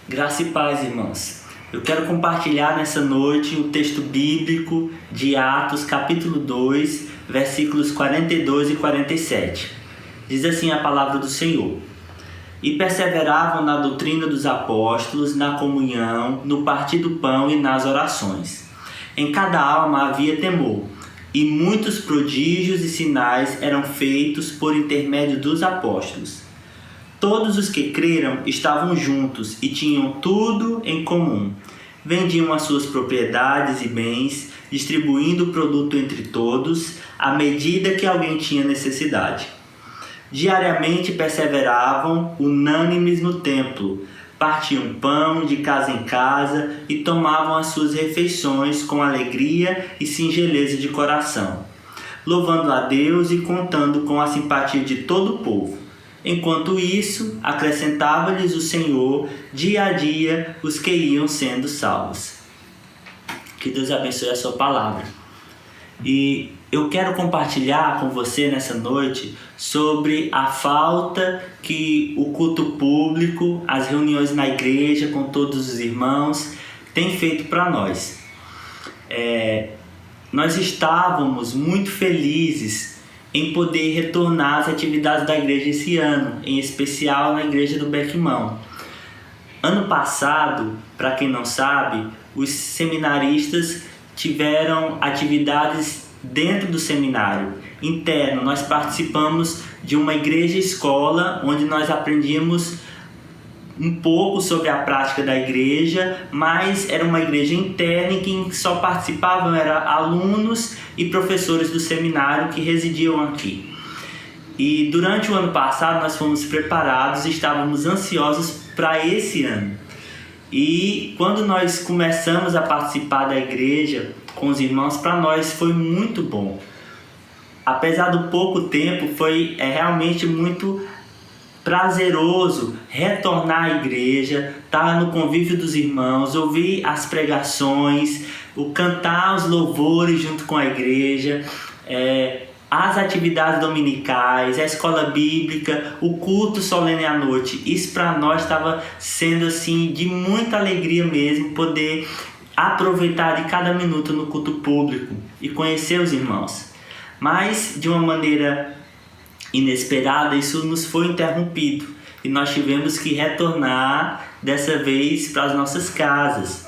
Graça e paz, irmãos. Eu quero compartilhar nessa noite o texto bíblico de Atos, capítulo 2, versículos 42 e 47. Diz assim a palavra do Senhor: E perseveravam na doutrina dos apóstolos, na comunhão, no partir do pão e nas orações. Em cada alma havia temor, e muitos prodígios e sinais eram feitos por intermédio dos apóstolos. Todos os que creram estavam juntos e tinham tudo em comum. Vendiam as suas propriedades e bens, distribuindo o produto entre todos, à medida que alguém tinha necessidade. Diariamente perseveravam, unânimes no templo, partiam pão de casa em casa e tomavam as suas refeições com alegria e singeleza de coração, louvando a Deus e contando com a simpatia de todo o povo. Enquanto isso, acrescentava-lhes o Senhor dia a dia os que iam sendo salvos. Que Deus abençoe a sua palavra. E eu quero compartilhar com você nessa noite sobre a falta que o culto público, as reuniões na igreja com todos os irmãos, tem feito para nós. Nós estávamos muito felizes em poder retornar às atividades da igreja esse ano, em especial na igreja do Bequimão. Ano passado, para quem não sabe, os seminaristas tiveram atividades dentro do seminário interno. Nós participamos de uma igreja-escola, onde nós aprendíamos um pouco sobre a prática da igreja, mas era uma igreja interna em que só participavam alunos e professores do seminário que residiam aqui. E durante o ano passado nós fomos preparados e estávamos ansiosos para esse ano. E quando nós começamos a participar da igreja com os irmãos, para nós foi muito bom. Apesar do pouco tempo, foi realmente muito prazeroso retornar à igreja, estar no convívio dos irmãos, ouvir as pregações, cantar os louvores junto com a igreja, as atividades dominicais, a escola bíblica, o culto solene à noite. Isso para nós estava sendo assim de muita alegria mesmo, poder aproveitar de cada minuto no culto público e conhecer os irmãos. Mas de uma maneira inesperada, isso nos foi interrompido e nós tivemos que retornar dessa vez para as nossas casas.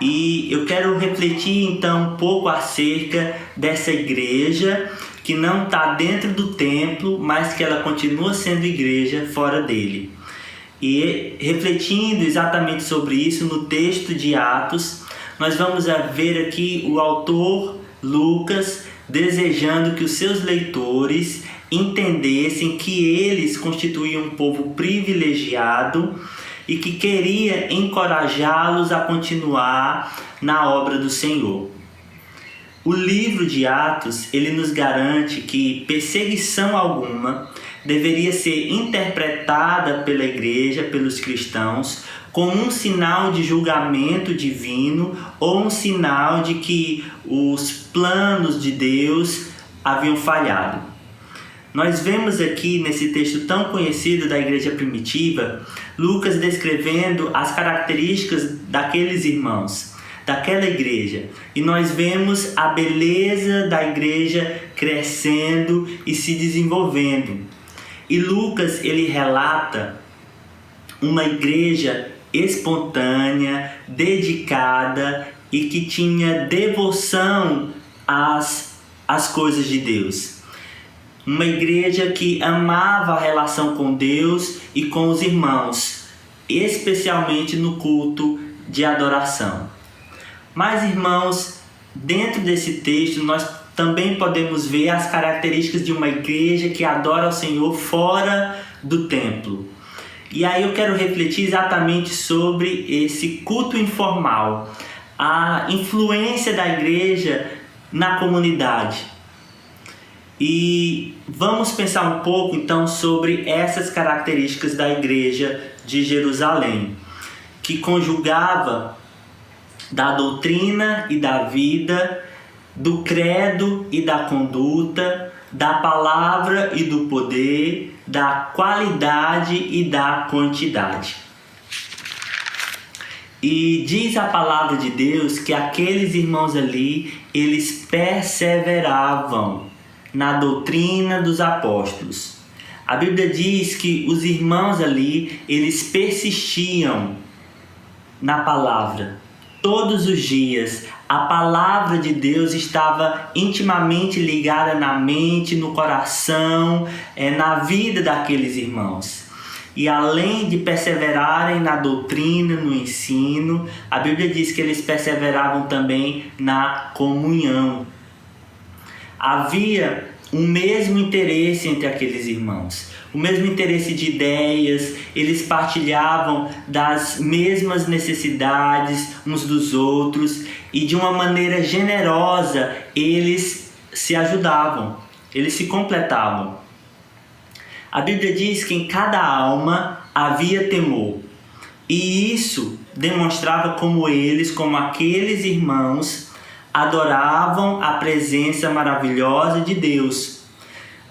E eu quero refletir então um pouco acerca dessa igreja que não está dentro do templo, mas que ela continua sendo igreja fora dele. E refletindo exatamente sobre isso no texto de Atos, nós vamos ver aqui o autor Lucas desejando que os seus leitores entendessem que eles constituíam um povo privilegiado e que queria encorajá-los a continuar na obra do Senhor. O livro de Atos, ele nos garante que perseguição alguma deveria ser interpretada pela igreja, pelos cristãos, como um sinal de julgamento divino ou um sinal de que os planos de Deus haviam falhado. Nós vemos aqui nesse texto tão conhecido da igreja primitiva, Lucas descrevendo as características daqueles irmãos, daquela igreja. E nós vemos a beleza da igreja crescendo e se desenvolvendo. E Lucas, ele relata uma igreja espontânea, dedicada e que tinha devoção às coisas de Deus. Uma igreja que amava a relação com Deus e com os irmãos, especialmente no culto de adoração. Mas, irmãos, dentro desse texto nós também podemos ver as características de uma igreja que adora ao Senhor fora do templo. E aí eu quero refletir exatamente sobre esse culto informal, a influência da igreja na comunidade. E vamos pensar um pouco então sobre essas características da igreja de Jerusalém, que conjugava da doutrina e da vida, do credo e da conduta, da palavra e do poder, da qualidade e da quantidade. E diz a palavra de Deus que aqueles irmãos ali, eles perseveravam na doutrina dos apóstolos. A Bíblia diz que os irmãos ali, eles persistiam na palavra. Todos os dias, a palavra de Deus estava intimamente ligada na mente, no coração, na vida daqueles irmãos. E além de perseverarem na doutrina, no ensino, a Bíblia diz que eles perseveravam também na comunhão. Havia um mesmo interesse entre aqueles irmãos, o mesmo interesse de ideias, eles partilhavam das mesmas necessidades uns dos outros e de uma maneira generosa eles se ajudavam, eles se completavam. A Bíblia diz que em cada alma havia temor, e isso demonstrava como aqueles irmãos adoravam a presença maravilhosa de Deus.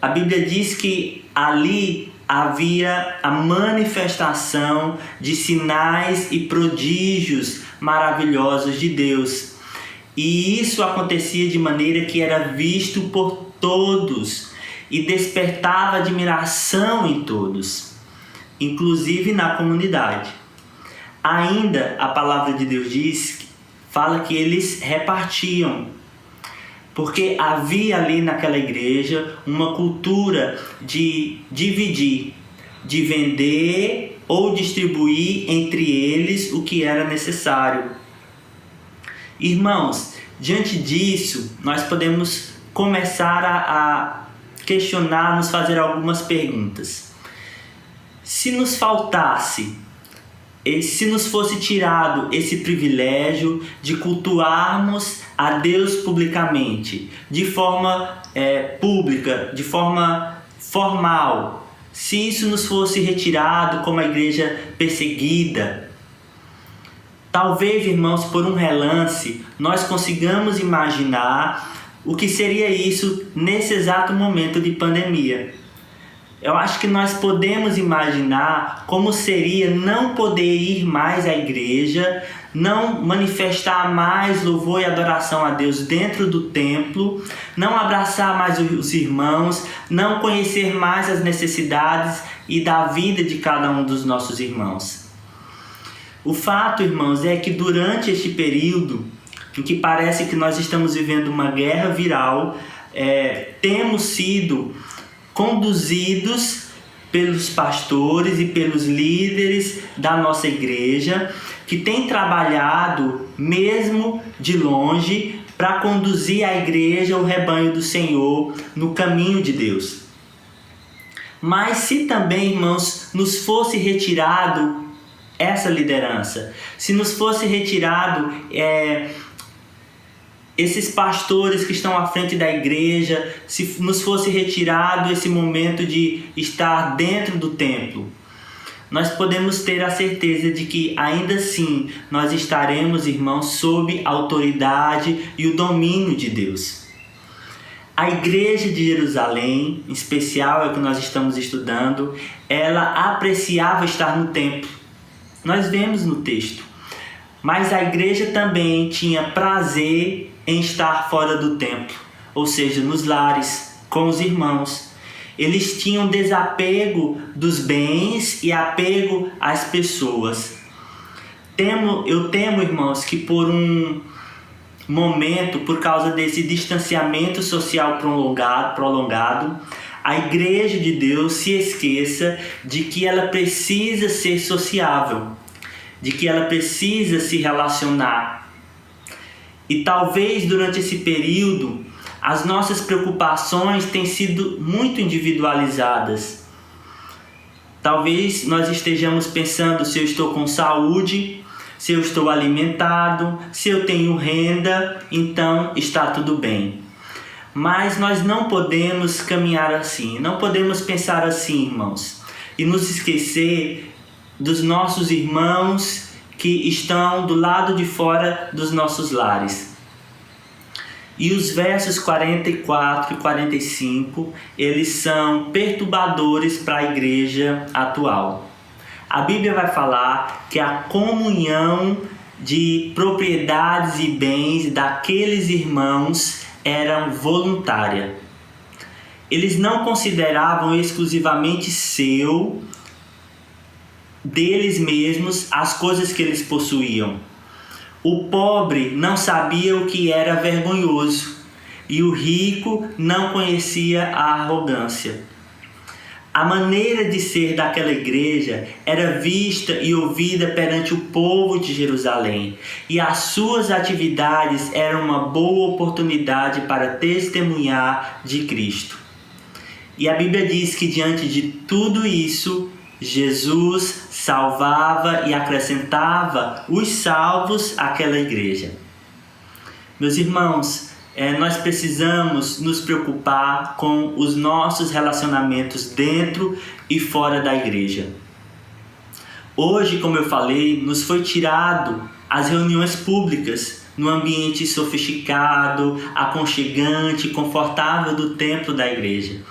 A Bíblia diz que ali havia a manifestação de sinais e prodígios maravilhosos de Deus. E isso acontecia de maneira que era visto por todos e despertava admiração em todos, inclusive na comunidade. Ainda a palavra de Deus fala que eles repartiam, porque havia ali naquela igreja uma cultura de dividir, de vender ou distribuir entre eles o que era necessário. Irmãos, diante disso, nós podemos começar a questionar, nos fazer algumas perguntas. Se nos faltasse, se nos fosse tirado esse privilégio de cultuarmos a Deus publicamente, de forma pública, de forma formal, se isso nos fosse retirado como a igreja perseguida, talvez, irmãos, por um relance, nós consigamos imaginar o que seria isso nesse exato momento de pandemia. Eu acho que nós podemos imaginar como seria não poder ir mais à igreja, não manifestar mais louvor e adoração a Deus dentro do templo, não abraçar mais os irmãos, não conhecer mais as necessidades e da vida de cada um dos nossos irmãos. O fato, irmãos, é que durante este período em que parece que nós estamos vivendo uma guerra viral, temos sido conduzidos pelos pastores e pelos líderes da nossa igreja, que têm trabalhado mesmo de longe para conduzir a igreja, o rebanho do Senhor, no caminho de Deus. Mas se também, irmãos, nos fosse retirado essa liderança, se nos fosse retirado esses pastores que estão à frente da igreja, se nos fosse retirado esse momento de estar dentro do templo, nós podemos ter a certeza de que ainda assim nós estaremos, irmãos, sob a autoridade e o domínio de Deus. A igreja de Jerusalém, em especial é o que nós estamos estudando, ela apreciava estar no templo. Nós vemos no texto. Mas a igreja também tinha prazer em estar fora do templo, ou seja, nos lares, com os irmãos. Eles tinham desapego dos bens e apego às pessoas. Eu temo, irmãos, que por um momento, por causa desse distanciamento social prolongado, a igreja de Deus se esqueça de que ela precisa ser sociável, de que ela precisa se relacionar. E talvez durante esse período as nossas preocupações tenham sido muito individualizadas. Talvez nós estejamos pensando se eu estou com saúde, se eu estou alimentado, se eu tenho renda, então está tudo bem. Mas nós não podemos caminhar assim, não podemos pensar assim, irmãos, e nos esquecer dos nossos irmãos que estão do lado de fora dos nossos lares. E os versos 44 e 45, eles são perturbadores para a igreja atual. A Bíblia vai falar que a comunhão de propriedades e bens daqueles irmãos eram voluntária. Eles não consideravam exclusivamente deles mesmos as coisas que eles possuíam. O pobre não sabia o que era vergonhoso e o rico não conhecia a arrogância. A maneira de ser daquela igreja era vista e ouvida perante o povo de Jerusalém, e as suas atividades eram uma boa oportunidade para testemunhar de Cristo. E a Bíblia diz que diante de tudo isso, Jesus salvava e acrescentava os salvos àquela igreja. Meus irmãos, nós precisamos nos preocupar com os nossos relacionamentos dentro e fora da igreja. Hoje, como eu falei, nos foi tirado as reuniões públicas no ambiente sofisticado, aconchegante, confortável do templo da igreja.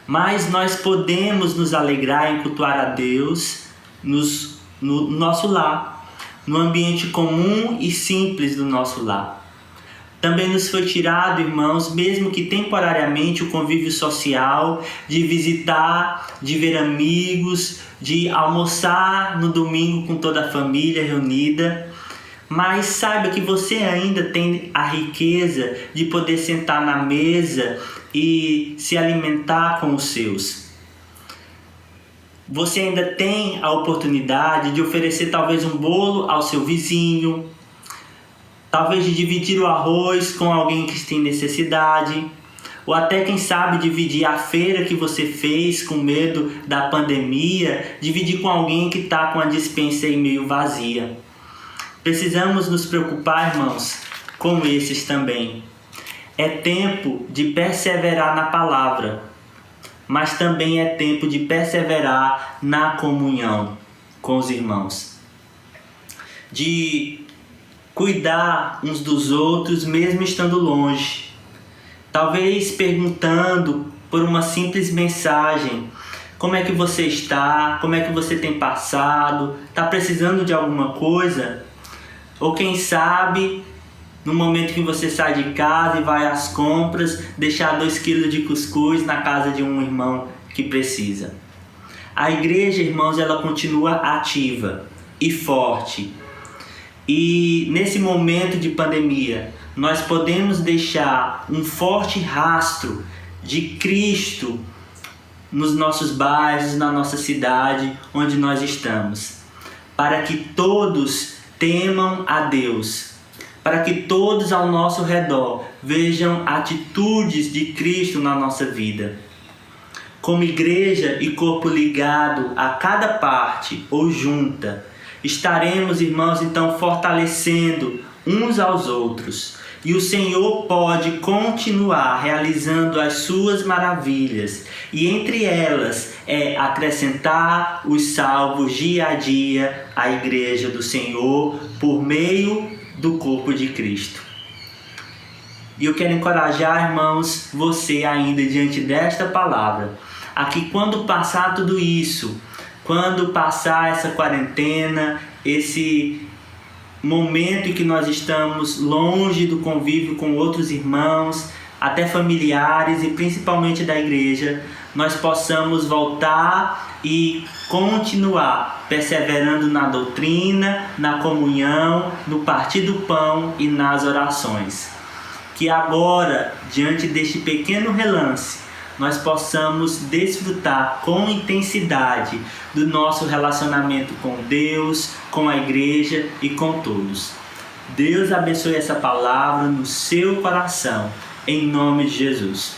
Mas nós podemos nos alegrar em cultuar a Deus no nosso lar, no ambiente comum e simples do nosso lar. Também nos foi tirado, irmãos, mesmo que temporariamente, o convívio social, de visitar, de ver amigos, de almoçar no domingo com toda a família reunida. Mas saiba que você ainda tem a riqueza de poder sentar na mesa e se alimentar com os seus. Você ainda tem a oportunidade de oferecer talvez um bolo ao seu vizinho, talvez de dividir o arroz com alguém que tem necessidade, ou até, quem sabe, dividir a feira que você fez com medo da pandemia, dividir com alguém que está com a despensa aí meio vazia. Precisamos nos preocupar, irmãos, com esses também. É tempo de perseverar na palavra, mas também é tempo de perseverar na comunhão com os irmãos. De cuidar uns dos outros mesmo estando longe. Talvez perguntando por uma simples mensagem: como é que você está? Como é que você tem passado? Está precisando de alguma coisa? Ou quem sabe, no momento que você sai de casa e vai às compras, deixar 2 quilos de cuscuz na casa de um irmão que precisa. A igreja, irmãos, ela continua ativa e forte. E nesse momento de pandemia, nós podemos deixar um forte rastro de Cristo nos nossos bairros, na nossa cidade, onde nós estamos, para que todos temam a Deus, para que todos ao nosso redor vejam atitudes de Cristo na nossa vida. Como igreja e corpo ligado a cada parte ou junta, estaremos, irmãos, então fortalecendo uns aos outros. E o Senhor pode continuar realizando as suas maravilhas. E entre elas acrescentar os salvos dia a dia à igreja do Senhor por meio do corpo de Cristo. E eu quero encorajar, irmãos, você ainda diante desta palavra, a que quando passar tudo isso, quando passar essa quarentena, esse momento em que nós estamos longe do convívio com outros irmãos, até familiares e principalmente da igreja, nós possamos voltar e continuar perseverando na doutrina, na comunhão, no partir do pão e nas orações. Que agora, diante deste pequeno relance, nós possamos desfrutar com intensidade do nosso relacionamento com Deus, com a igreja e com todos. Deus abençoe essa palavra no seu coração, em nome de Jesus.